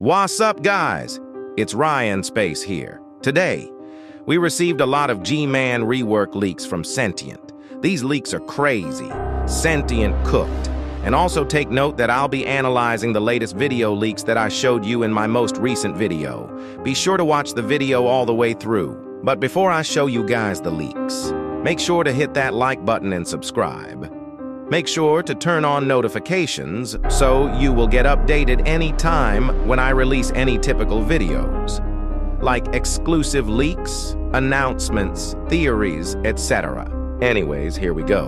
What's up, guys? It's Ryan Space here. Today, we received a lot of Gman rework leaks from Sentient. These leaks are crazy, Sentient cooked. And also take note that I'll be analyzing the latest video leaks that I showed you in my most recent video. Be sure to watch the video all the way through. But before I show you guys the leaks, make sure to hit that like button and subscribe. Make sure to turn on notifications so you will get updated anytime when I release any typical videos, like exclusive leaks, announcements, theories, etc. Anyways, here we go.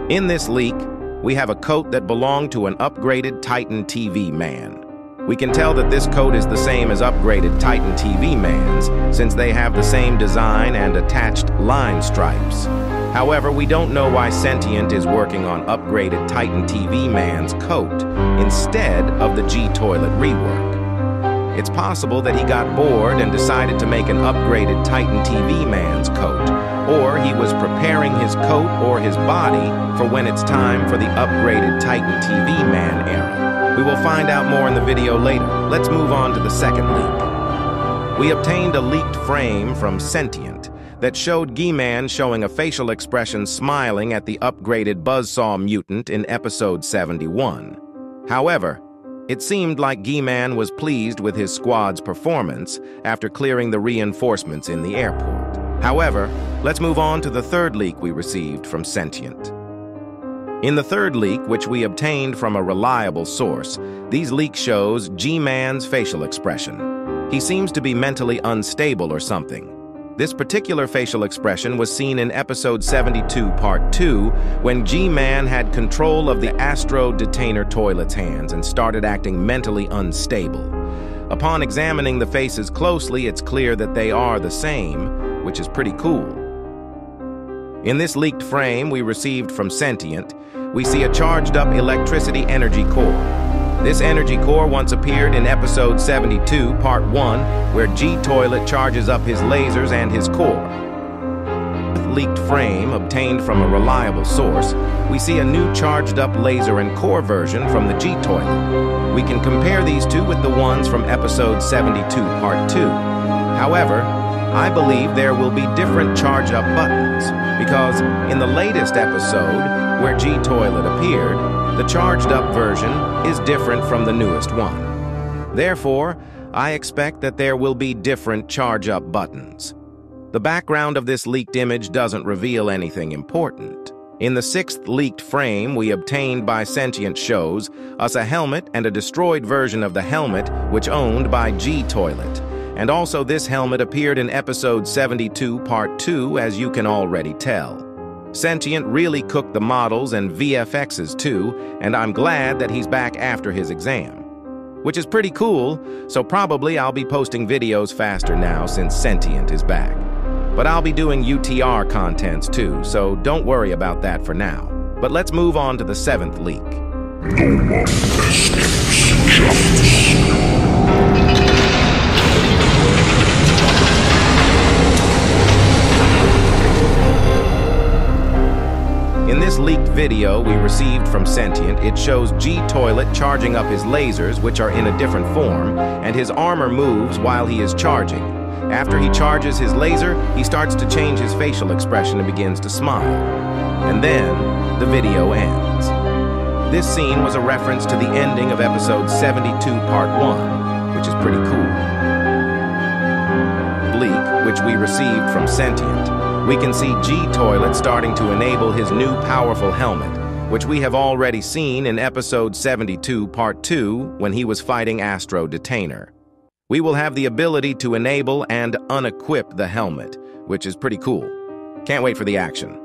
In this leak, we have a coat that belonged to an upgraded Titan TV man. We can tell that this coat is the same as upgraded Titan TV man's, since they have the same design and attached line stripes. However, we don't know why Sentient is working on upgraded Titan TV man's coat instead of the G-Toilet rework. It's possible that he got bored and decided to make an upgraded Titan TV man's coat, or he was preparing his coat or his body for when it's time for the upgraded Titan TV man era. We will find out more in the video later. Let's move on to the second leak. We obtained a leaked frame from Sentient that showed Gman showing a facial expression smiling at the upgraded Buzzsaw mutant in episode 71. However, it seemed like Gman was pleased with his squad's performance after clearing the reinforcements in the airport. However, let's move on to the third leak we received from Sentient. In the third leak, which we obtained from a reliable source, these leaks shows Gman's facial expression. He seems to be mentally unstable or something. This particular facial expression was seen in episode 72, part 2, when Gman had control of the Astro Detainer toilet's hands and started acting mentally unstable. Upon examining the faces closely, it's clear that they are the same, which is pretty cool. In this leaked frame we received from Sentient, we see a charged-up electricity energy core. This energy core once appeared in episode 72, part 1, where G-Toilet charges up his lasers and his core. With leaked frame obtained from a reliable source, we see a new charged-up laser and core version from the G-Toilet. We can compare these two with the ones from episode 72, part 2. However, I believe there will be different charge-up buttons, because in the latest episode, where G-Toilet appeared, the charged-up version is different from the newest one. Therefore, I expect that there will be different charge-up buttons. The background of this leaked image doesn't reveal anything important. In the sixth leaked frame we obtained by Sentient shows us a helmet and a destroyed version of the helmet which owned by G-Toilet. And also this helmet appeared in episode 72, part 2, as you can already tell. Sentient really cooked the models and VFXs too, and I'm glad that he's back after his exam. Which is pretty cool, so probably I'll be posting videos faster now since Sentient is back. But I'll be doing UTR contents too, so don't worry about that for now. But let's move on to the seventh leak. No one escapes justice. In this leaked video we received from Sentient, it shows G-Toilet charging up his lasers, which are in a different form, and his armor moves while he is charging. After he charges his laser, he starts to change his facial expression and begins to smile. And then, the video ends. This scene was a reference to the ending of episode 72, part 1, which is pretty cool. Leak, which we received from Sentient, we can see G-Toilet starting to enable his new powerful helmet, which we have already seen in episode 72, part 2, when he was fighting Astro Detainer. We will have the ability to enable and unequip the helmet, which is pretty cool. Can't wait for the action.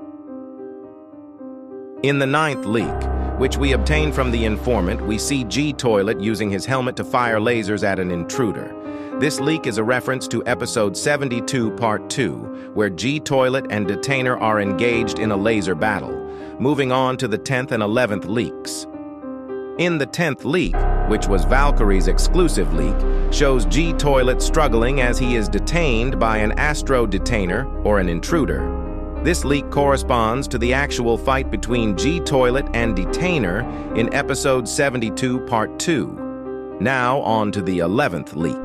In the ninth leak, which we obtained from the informant, we see G-Toilet using his helmet to fire lasers at an intruder. This leak is a reference to episode 72, part 2, where G-Toilet and Detainer are engaged in a laser battle. Moving on to the 10th and 11th leaks. In the 10th leak, which was Valkyrie's exclusive leak, shows G-Toilet struggling as he is detained by an Astro Detainer, or an intruder. This leak corresponds to the actual fight between G-Toilet and Detainer in episode 72, part 2. Now on to the 11th leak.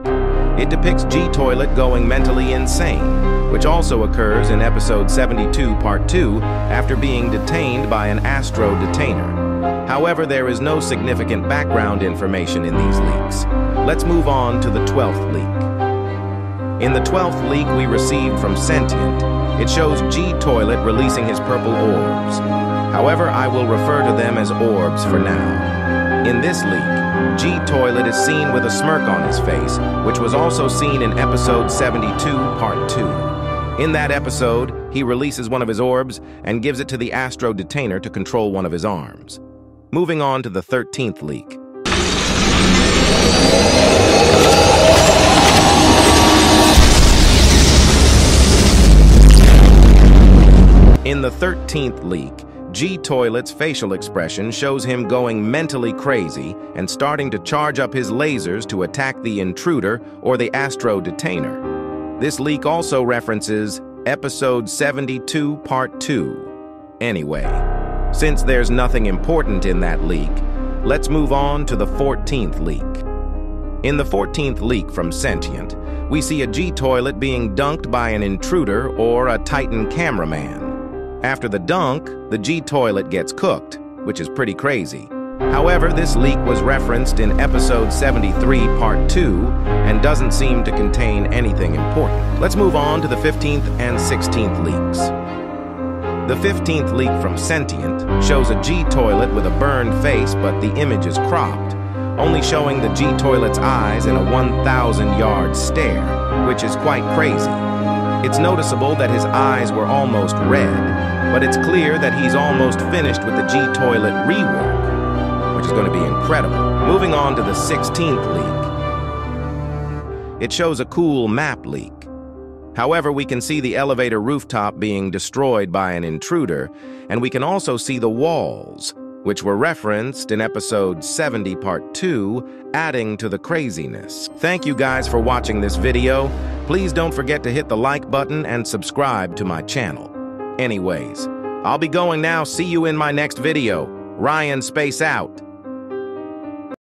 It depicts G-Toilet going mentally insane, which also occurs in episode 72, part 2, after being detained by an Astro detainer. However, there is no significant background information in these leaks. Let's move on to the 12th leak. In the 12th leak we received from Sentient, it shows G-Toilet releasing his purple orbs. However, I will refer to them as orbs for now. In this leak, G-Toilet is seen with a smirk on his face, which was also seen in episode 72, part 2. In that episode, he releases one of his orbs and gives it to the Astro detainer to control one of his arms. Moving on to the 13th leak. In the 13th leak, G-Toilet's facial expression shows him going mentally crazy and starting to charge up his lasers to attack the intruder or the Astro detainer. This leak also references episode 72, part 2. Anyway, since there's nothing important in that leak, let's move on to the 14th leak. In the 14th leak from Sentient, we see a G-Toilet being dunked by an intruder or a Titan cameraman. After the dunk, the G-Toilet gets cooked, which is pretty crazy. However, this leak was referenced in episode 73, part 2, and doesn't seem to contain anything important. Let's move on to the 15th and 16th leaks. The 15th leak from Sentient shows a G-Toilet with a burned face, but the image is cropped, only showing the G-Toilet's eyes in a 1,000-yard stare, which is quite crazy. It's noticeable that his eyes were almost red, but it's clear that he's almost finished with the G-Toilet rework, which is going to be incredible. Moving on to the 16th leak. It shows a cool map leak. However, we can see the elevator rooftop being destroyed by an intruder, and we can also see the walls, which were referenced in episode 70, part 2, adding to the craziness. Thank you guys for watching this video. Please don't forget to hit the like button and subscribe to my channel. Anyways, I'll be going now. See you in my next video. Ryan, space out.